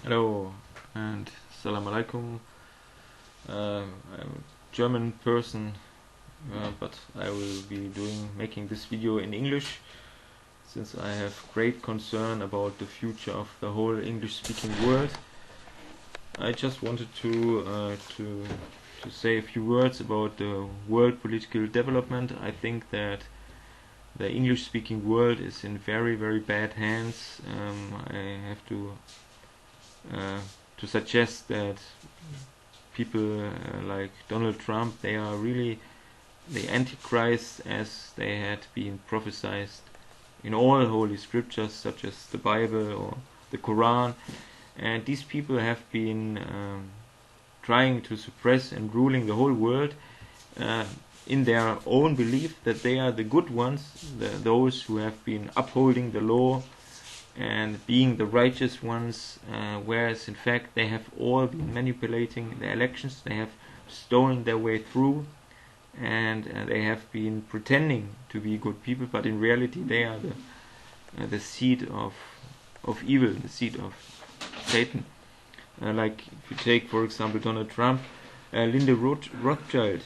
Hello and Salam Alaikum. I'm a German person, but I will be making this video in English, since I have great concern about the future of the whole English-speaking world. I just wanted to say a few words about the world political development. I think that the English-speaking world is in very, very bad hands. I have to suggest that people like Donald Trump, they are really the Antichrist, as they had been prophesied in all holy scriptures such as the Bible or the Quran, and these people have been trying to suppress and ruling the whole world in their own belief that they are the good ones, those who have been upholding the law and being the righteous ones, whereas in fact they have all been manipulating the elections. They have stolen their way through, and they have been pretending to be good people, but in reality they are the seed of evil, the seed of Satan. Like if you take, for example, Donald Trump, Linda Rothschild,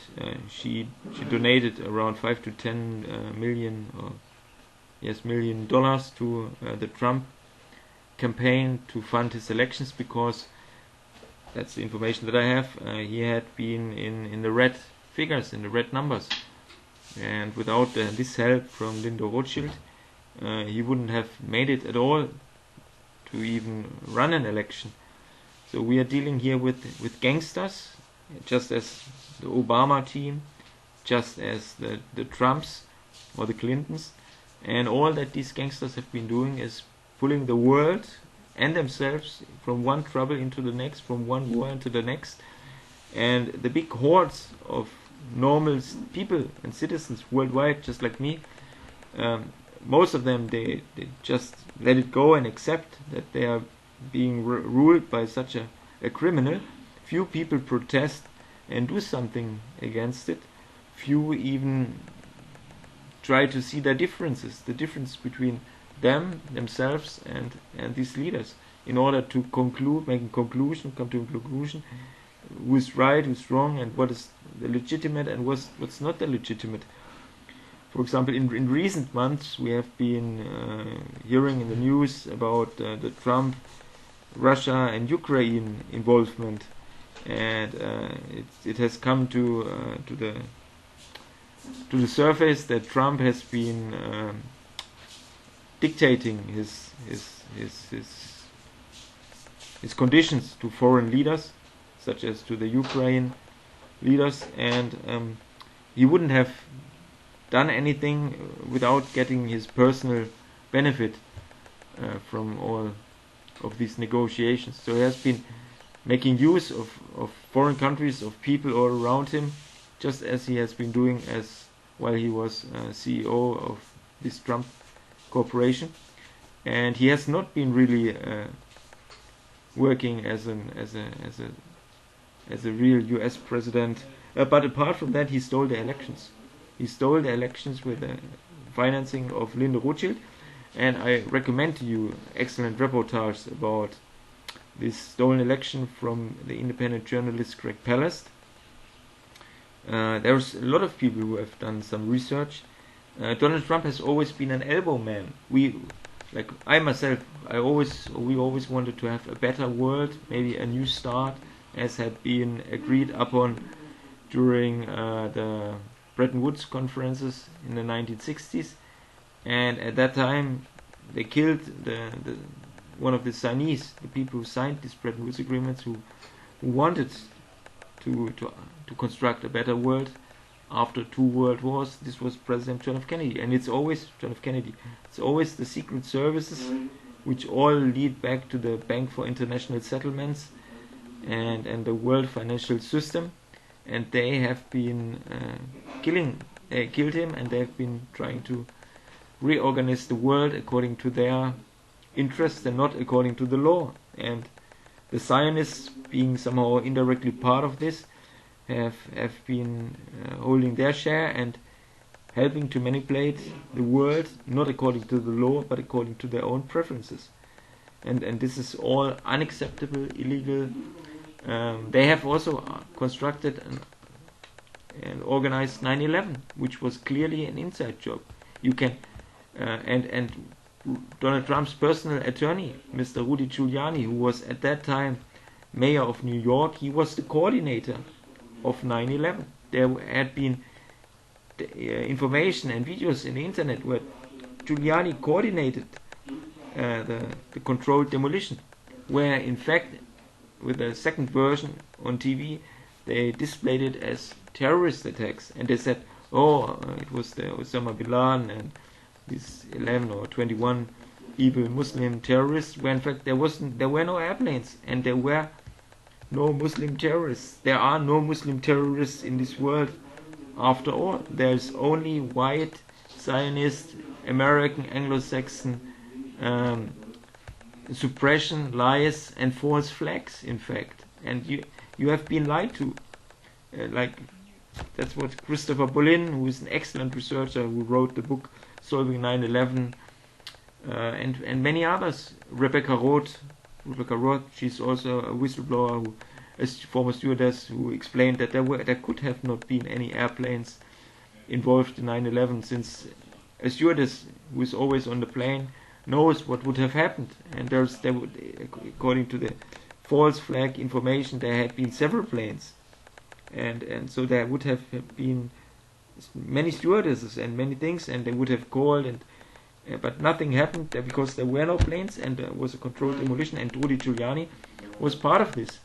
she donated around 5 to 10 million million dollars to the Trump campaign to fund his elections, because that's the information that I have. He had been in the red figures, in the red numbers, and without this help from Linda Rothschild, he wouldn't have made it at all to even run an election. So we are dealing here with gangsters, just as the Obama team, just as the Trumps or the Clintons. And all that these gangsters have been doing is pulling the world and themselves from one trouble into the next, from one war into the next. And the big hordes of normal people and citizens worldwide, just like me, most of them, they just let it go and accept that they are being ruled by such a criminal. Few people protest and do something against it. Few even try to see the differences, the difference between themselves and these leaders, in order to make a conclusion, come to a conclusion, who is right, who's wrong, and what is the legitimate and what's not the legitimate. For example, in recent months we have been hearing in the news about the Trump, Russia and Ukraine involvement, and it has come to the surface that Trump has been dictating his conditions to foreign leaders, such as to the Ukraine leaders, and he wouldn't have done anything without getting his personal benefit from all of these negotiations. So he has been making use of foreign countries, of people all around him, just as he has been doing while he was CEO of this Trump corporation. And he has not been really working as a real US president, but apart from that, he stole the elections. He stole the elections with the financing of Linda Rothschild, and I recommend to you excellent reportages about this stolen election from the independent journalist Greg Palast. There's a lot of people who have done some research. Donald Trump has always been an elbow man. We always wanted to have a better world, maybe a new start, as had been agreed upon during the Bretton Woods conferences in the 1960s. And at that time they killed one of the signees, the people who signed these Bretton Woods agreements, who wanted to construct a better world after 2 world wars. This was President John F. Kennedy, and it's always John F. Kennedy. It's always the secret services, which all lead back to the Bank for International Settlements and the world financial system, and they have been killed him, and they have been trying to reorganize the world according to their interests and not according to the law. And the Zionists, being somehow indirectly part of this, have been holding their share and helping to manipulate the world, not according to the law but according to their own preferences. and this is all unacceptable, illegal. They have also constructed and organized 9/11, which was clearly an inside job. You can and Donald Trump's personal attorney, Mr. Rudy Giuliani, who was at that time mayor of New York, he was the coordinator of 9/11. There had been information and videos in the internet where Giuliani coordinated the controlled demolition, where in fact with the second version on TV they displayed it as terrorist attacks, and they said, it was the Osama bin Laden and these 11 or 21 evil Muslim terrorists, where in fact there were no airplanes and there were no Muslim terrorists. There are no Muslim terrorists in this world after all. There's only white, Zionist, American, Anglo-Saxon suppression, lies and false flags in fact. And you have been lied to. That's what Christopher Bolin, who is an excellent researcher who wrote the book Solving 9/11, and many others. Rebecca Roth, she's also a whistleblower, a former stewardess, who explained that there could have not been any airplanes involved in 9/11, since a stewardess who is always on the plane knows what would have happened. And according to the false flag information, there had been several planes, and so there would have been many stewardesses and many things, and they would have called, but nothing happened there because there were no planes and there was a controlled demolition, and Rudy Giuliani was part of this.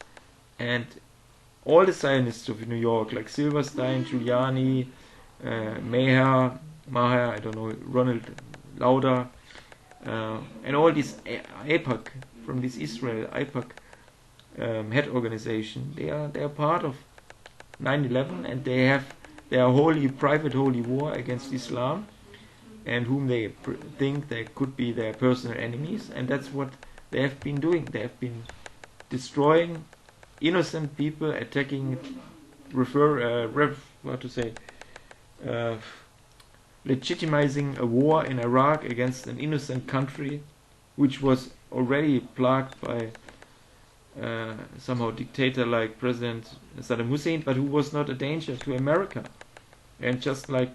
And all the Zionists of New York, like Silverstein, Giuliani, Maher, I don't know, Ronald Lauder, and all these AIPAC, from this Israel AIPAC head organization, they are part of 9/11, and they are private holy war against Islam, and whom they think they could be their personal enemies, and that's what they have been doing. They have been destroying innocent people, attacking, legitimizing a war in Iraq against an innocent country, which was already plagued by somehow dictator like President Saddam Hussein, but who was not a danger to America. And just like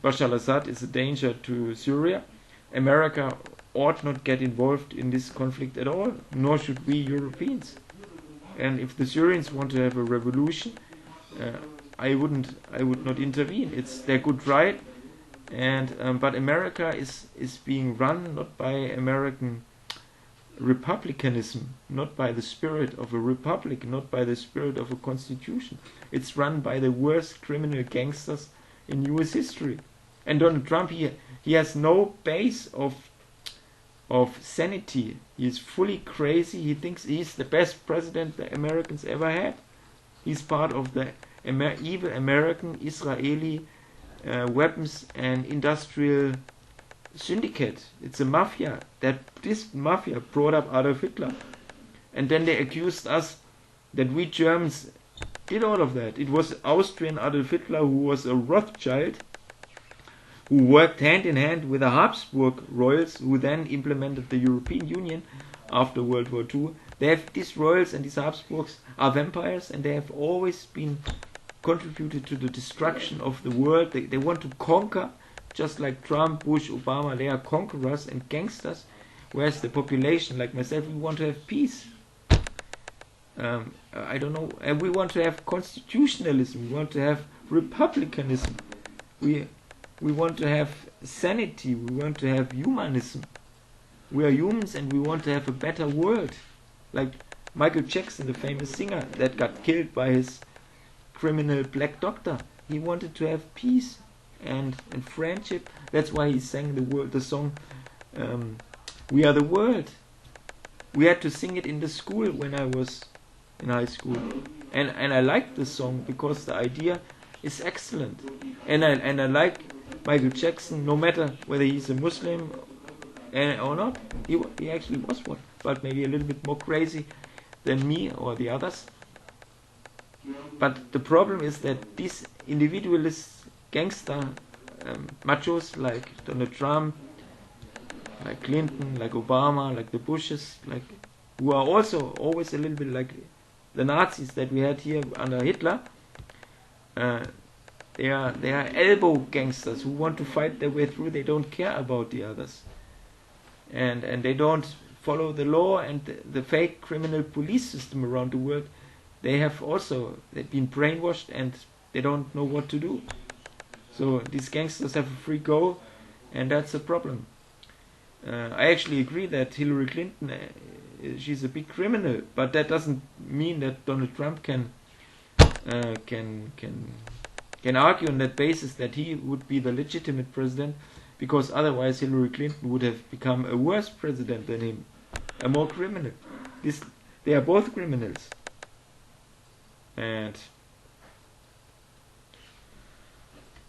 Bashar al-Assad is a danger to Syria, America ought not get involved in this conflict at all, nor should we Europeans. And if the Syrians want to have a revolution, I would not intervene. It's their good right, and but America is being run not by American republicanism, not by the spirit of a republic, not by the spirit of a constitution. It's run by the worst criminal gangsters in US history. And Donald Trump, he has no base of sanity. He is fully crazy. He thinks he's the best president the Americans ever had. He's part of the evil American Israeli weapons and industrial syndicate. It's a mafia. This mafia brought up Adolf Hitler, and then they accused us that we Germans did all of that. It was Austrian Adolf Hitler, who was a Rothschild, who worked hand in hand with the Habsburg royals, who then implemented the European Union after World War II. These royals and these Habsburgs are vampires, and they have always been contributed to the destruction of the world. They want to conquer, just like Trump, Bush, Obama. They are conquerors and gangsters, whereas the population, like myself, we want to have peace. I don't know, and we want to have constitutionalism, we want to have republicanism, we want to have sanity, we want to have humanism. We are humans and we want to have a better world. Like Michael Jackson, the famous singer that got killed by his criminal black doctor. He wanted to have peace and friendship. That's why he sang the song We Are the World. We had to sing it in the school when I was in high school, and I liked the song because the idea is excellent, and I like Michael Jackson, no matter whether he's a Muslim or not. He actually was one, but maybe a little bit more crazy than me or the others. But the problem is that these individualist gangster machos like Donald Trump, like Clinton, like Obama, like the Bushes, like who are also always a little bit like the Nazis that we had here under Hitler. They are elbow gangsters who want to fight their way through. They don't care about the others, and they don't follow the law and the fake criminal police system around the world. They've been brainwashed and they don't know what to do. So these gangsters have a free go, and that's a problem. I actually agree that Hillary Clinton, she's a big criminal, but that doesn't mean that Donald Trump can argue on that basis that he would be the legitimate president, because otherwise Hillary Clinton would have become a worse president than him, a more criminal. They are both criminals. And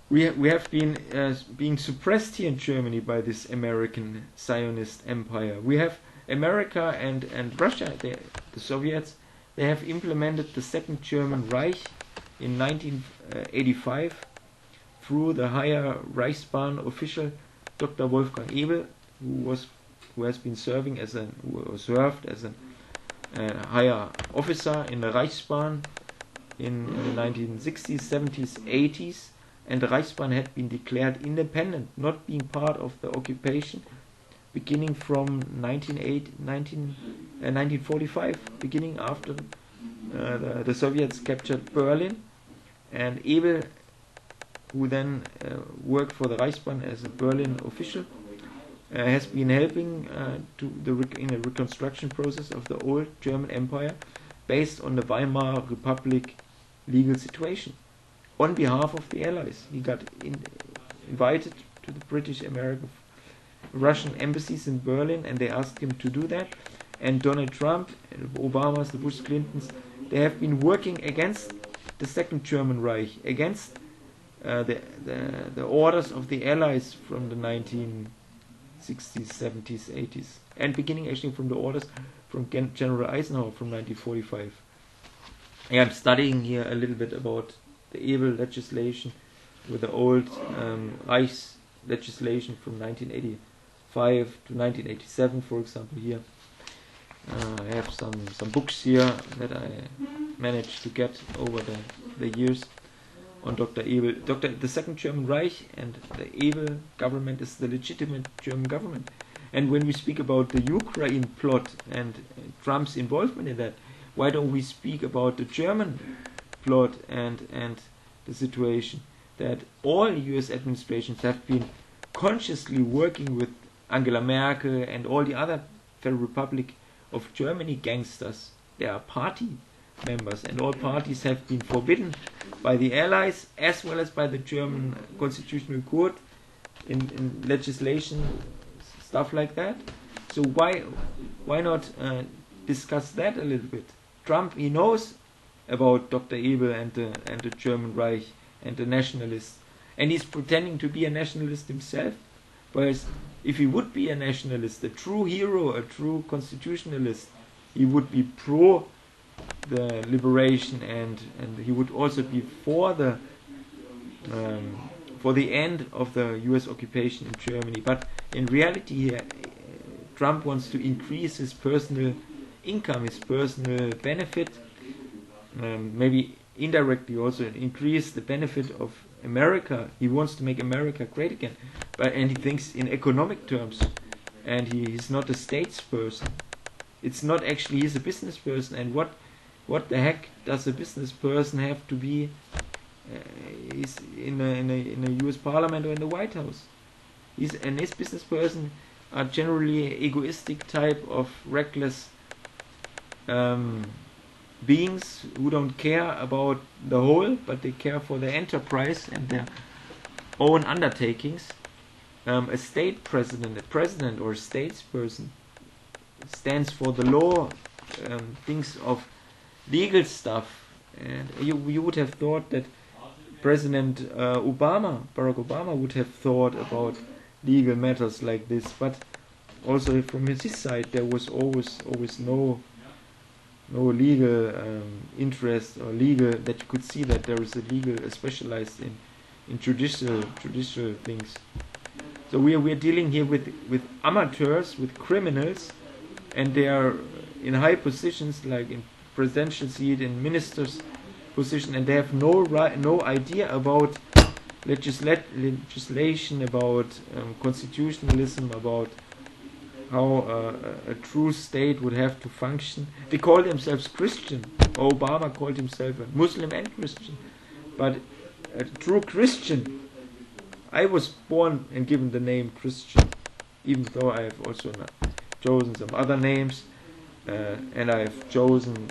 we have been being suppressed here in Germany by this American Zionist empire. We have America and Russia, the Soviets, they have implemented the Second German Reich in 1985 through the higher Reichsbahn official Dr. Wolfgang Ebel, who has been served as a higher officer in the Reichsbahn in the 1960s, 70s, 80s, and the Reichsbahn had been declared independent, not being part of the occupation, beginning from 1945, beginning after the Soviets captured Berlin. And Ebel, who then worked for the Reichsbahn as a Berlin official, has been helping in the reconstruction process of the old German Empire based on the Weimar Republic legal situation. On behalf of the Allies, he got invited to the British, American, Russian embassies in Berlin, and they asked him to do that. And Donald Trump, Obamas, the Bush Clintons, they have been working against the Second German Reich, against the orders of the Allies from the 1960s, 70s, 80s, and beginning actually from the orders from General Eisenhower from 1945. I'm studying here a little bit about the Ebel legislation with the old Reichs legislation from 1985 to 1987, for example. Here I have some books here that I managed to get over the years on Dr. Ebel. The Second German Reich and the Ebel government is the legitimate German government. And when we speak about the Ukraine plot and Trump's involvement in that, why don't we speak about the German plot and the situation that all US administrations have been consciously working with Angela Merkel and all the other Federal Republic of Germany gangsters. They are party members, and all parties have been forbidden by the Allies as well as by the German Constitutional Court in legislation, stuff like that. So why not discuss that a little bit? Trump, he knows about Dr. Ebel and the German Reich and the nationalists, and he's pretending to be a nationalist himself. Whereas if he would be a nationalist, a true hero, a true constitutionalist, he would be pro the liberation, and he would also be for the end of the US occupation in Germany. But in reality, Trump wants to increase his personal income, his personal benefit, maybe indirectly also increase the benefit of America. He wants to make America great again, and he thinks in economic terms, and he's not a statesperson. It's not actually, he's a business person, and what the heck does a business person have to be he's in a US Parliament or in the White House? His business person are generally egoistic type of reckless beings who don't care about the whole, but they care for their enterprise and their own undertakings. A state president, a president or a statesperson stands for the law, thinks of legal stuff, and you would have thought that President Barack Obama would have thought about legal matters like this, but also from his side there was always no legal interest or legal, that you could see that there is a legal specialized in judicial things. So we're dealing here with amateurs, with criminals, and they are in high positions, like in presidential seat, in ministers' position, and they have no idea about legislation, about constitutionalism, about how a true state would have to function. They call themselves Christian. Obama called himself a Muslim and Christian. But a true Christian, I was born and given the name Christian, even though I have also chosen some other names, and I have chosen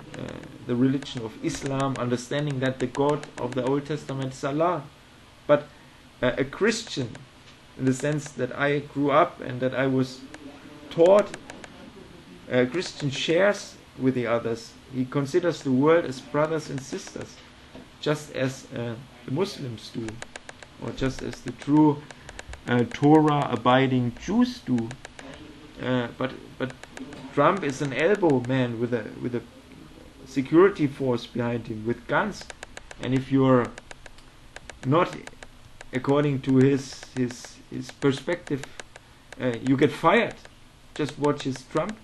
the religion of Islam, understanding that the God of the Old Testament is Allah. But a Christian, in the sense that I grew up and that I was taught, a Christian shares with the others. He considers the world as brothers and sisters, just as the Muslims do, or just as the true Torah-abiding Jews do. But Trump is an elbow man with a security force behind him, with guns, and if you're not according to his perspective, you get fired. Just watch his Trump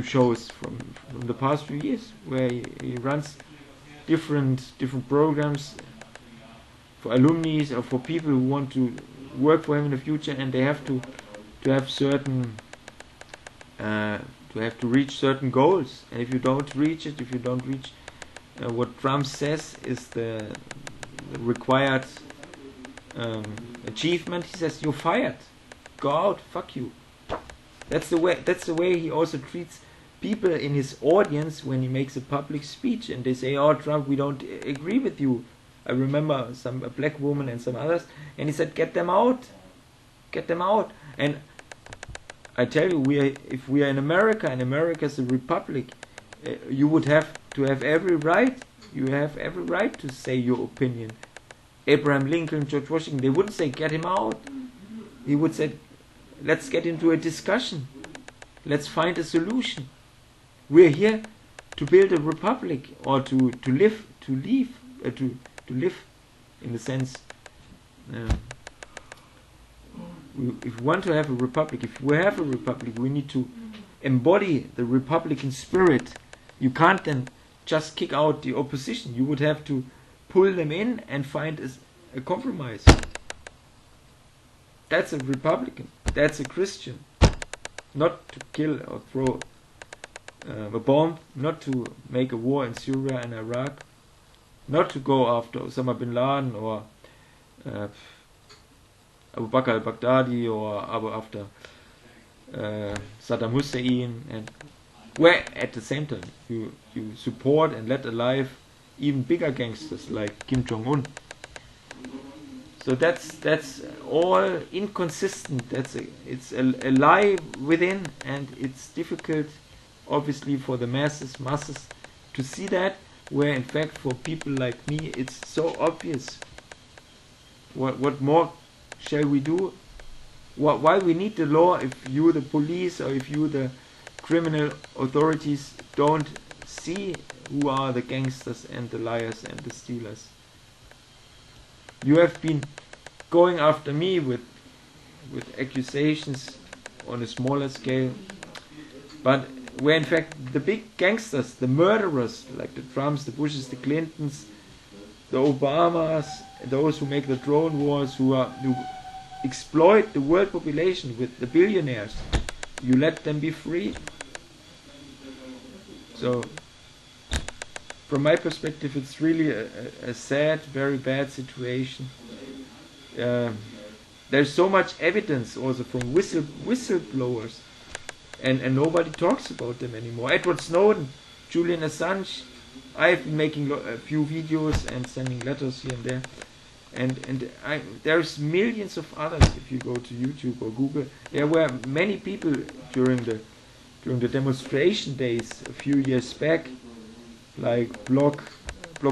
shows from the past few years, where he runs different programs for alumni or for people who want to work for him in the future, and they have to have certain to have to reach certain goals. And if you don't reach it, if you don't reach what Trump says is the required achievement, he says you're fired. Go out, fuck you. That's the way he also treats people in his audience when he makes a public speech, and they say, "Oh, Trump, we don't agree with you." I remember a black woman and some others, and he said, "Get them out, get them out." And I tell you, if we are in America, and America is a republic, you would have to have every right. You have every right to say your opinion. Abraham Lincoln, George Washington, they wouldn't say, "Get him out." He would say, "Let's get into a discussion. Let's find a solution. We're here to build a republic, or to live in the sense. If we want to have a republic, if we have a republic, we need to embody the republican spirit. You can't then just kick out the opposition. You would have to pull them in and find a compromise. That's a Republican. That's a Christian. Not to kill or throw a bomb, not to make a war in Syria and Iraq, not to go after Osama bin Laden or Abu Bakr al-Baghdadi, or after Saddam Hussein, and where at the same time you support and let alive even bigger gangsters like Kim Jong-un. So that's all inconsistent. It's a lie within, and it's difficult, obviously, for the masses to see that. Where in fact, for people like me, it's so obvious. What more shall we do? Why we need the law if you, the police, or if you, the criminal authorities, don't see who are the gangsters and the liars and the stealers? You have been going after me with accusations on a smaller scale, but where in fact the big gangsters, the murderers, like the Trumps, the Bushes, the Clintons, the Obamas, those who make the drone wars, who exploit the world population with the billionaires, you let them be free. So from my perspective, it's really a sad, very bad situation. There's so much evidence also from whistleblowers, and nobody talks about them anymore. Edward Snowden, Julian Assange. I've been making a few videos and sending letters here and there, and there's millions of others. If you go to YouTube or Google, there were many people during the demonstration days a few years back, like Block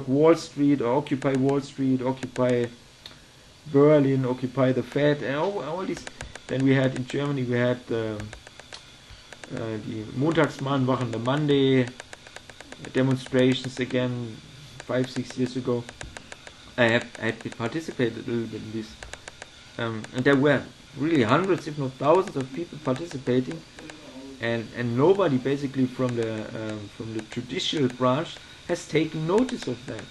Wall Street, or Occupy Wall Street, Occupy Berlin, Occupy the Fed, and all these. Then we had in Germany, we had the Montagsmahnwachen, the Monday demonstrations again 5-6 years ago. I had participated a little bit in this, and there were really hundreds, if not thousands, of people participating, and nobody basically from the judicial branch has taken notice of that.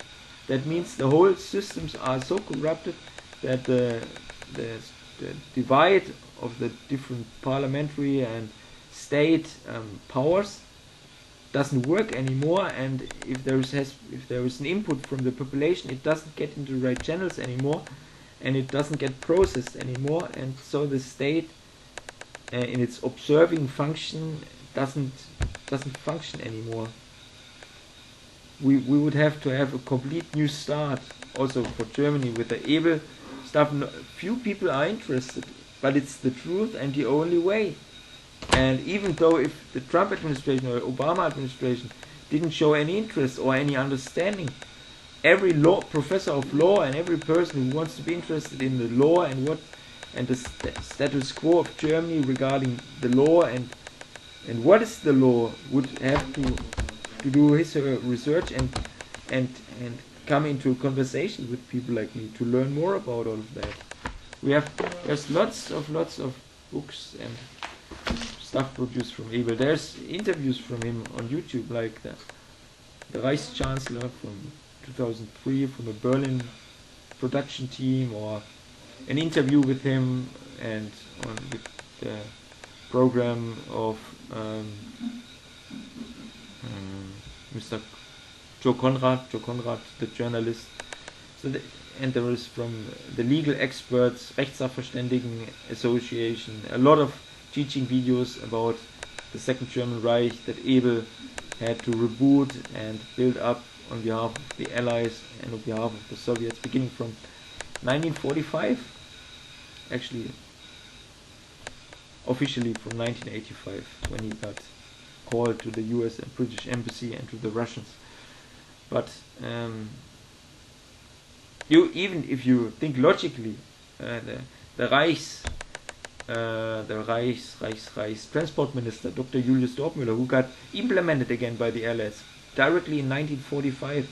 That means the whole systems are so corrupted that the divide of the different parliamentary and state powers doesn't work anymore, and if there is an input from the population, it doesn't get into the right channels anymore, and it doesn't get processed anymore, and so the state in its observing function doesn't function anymore. We would have to have a complete new start also for Germany with the evil stuff. Few people are interested, but it's the truth and the only way. And even though if the Trump administration or Obama administration didn't show any interest or any understanding, every professor of law and every person who wants to be interested in the law and the status quo of Germany regarding the law and what is the law would have to do his research and come into a conversation with people like me to learn more about all of that. There's lots of books and stuff produced from evil. There's interviews from him on YouTube, like the Vice Chancellor from 2003 from a Berlin production team, or an interview with him and on the program of Mr. Joe Conrad, the journalist. So and there is from the legal experts, Rechtssachverständigen Association, a lot of teaching videos about the Second German Reich that Abel had to reboot and build up on behalf of the Allies and on behalf of the Soviets, beginning from 1945, actually officially from 1985, when he got called to the US and British embassy and to the Russians. But even if you think logically, the Reichs Transport Minister, Dr. Julius Dorpmüller, who got implemented again by the Allies directly in 1945,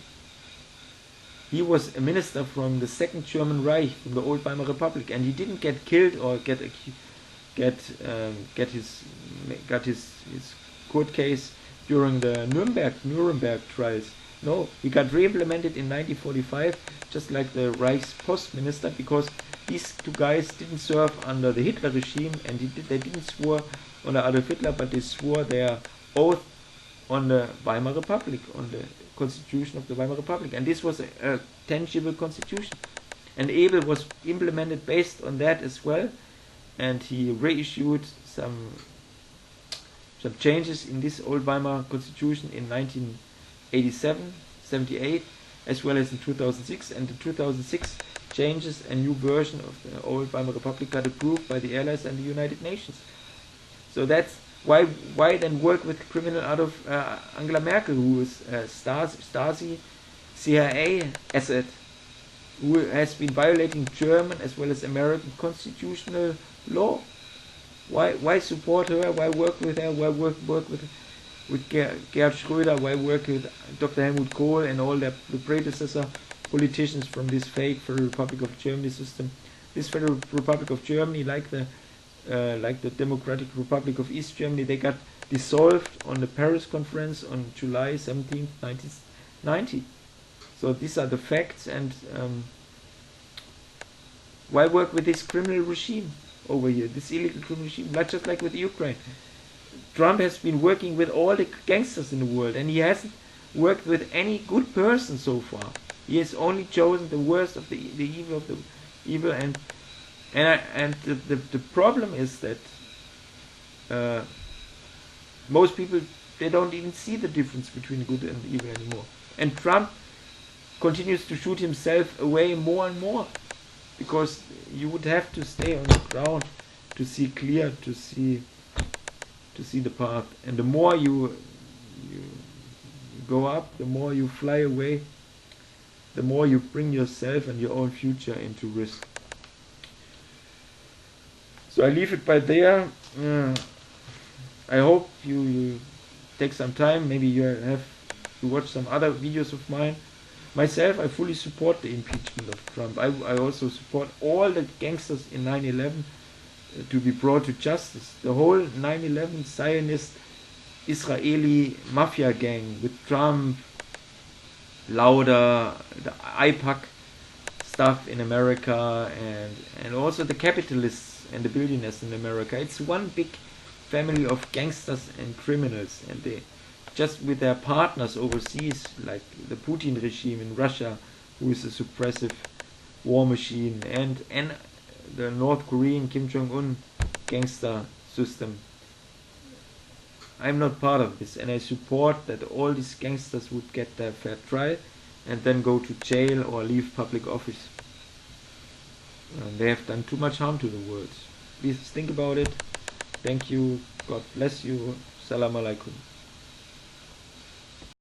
he was a minister from the Second German Reich, from the old Weimar Republic, and he didn't get killed or get his court case during the Nuremberg trials. No, he got re-implemented in 1945, just like the Reichspost minister, because these two guys didn't serve under the Hitler regime, and they didn't swear under Adolf Hitler, but they swore their oath on the Weimar Republic, on the constitution of the Weimar Republic, and this was a tangible constitution. And Abel was implemented based on that as well, and he reissued some changes in this old Weimar constitution in 1987, 78, as well as in 2006, and the 2006 changes, a new version of the old Weimar Republic got approved by the Allies and the United Nations. So that's why then work with criminal out of Angela Merkel, who is Stasi, CIA asset, who has been violating German as well as American constitutional law. Why support her? Why work with her? Why work with Gerhard Schröder? Why work with Dr. Helmut Kohl and all the predecessor politicians from this fake Federal Republic of Germany system? This Federal Republic of Germany, like the Democratic Republic of East Germany, they got dissolved on the Paris Conference on July 17, 1990. So these are the facts, and why work with this criminal regime over here, this illegal criminal regime, just like with Ukraine? Trump has been working with all the gangsters in the world, and he hasn't worked with any good person so far. He has only chosen the worst of the evil of the evil, and the problem is that most people, they don't even see the difference between good and evil anymore. And Trump continues to shoot himself away more and more, because you would have to stay on the ground to see clear, to see the path. And the more you go up, the more you fly away, the more you bring yourself and your own future into risk. So I leave it by there. I hope you take some time. Maybe you have to watch some other videos of mine. Myself, I fully support the impeachment of Trump. I also support all the gangsters in 9/11 to be brought to justice. The whole 9/11 Zionist Israeli mafia gang with Trump, Lauder, the IPAC stuff in America, and also the capitalists and the billionaires in America. It's one big family of gangsters and criminals, and they just with their partners overseas, like the Putin regime in Russia, who is a suppressive war machine, and the North Korean Kim Jong-un gangster system. I'm not part of this, and I support that all these gangsters would get their fair trial and then go to jail or leave public office. And they have done too much harm to the world. Please think about it. Thank you. God bless you. Salam alaikum.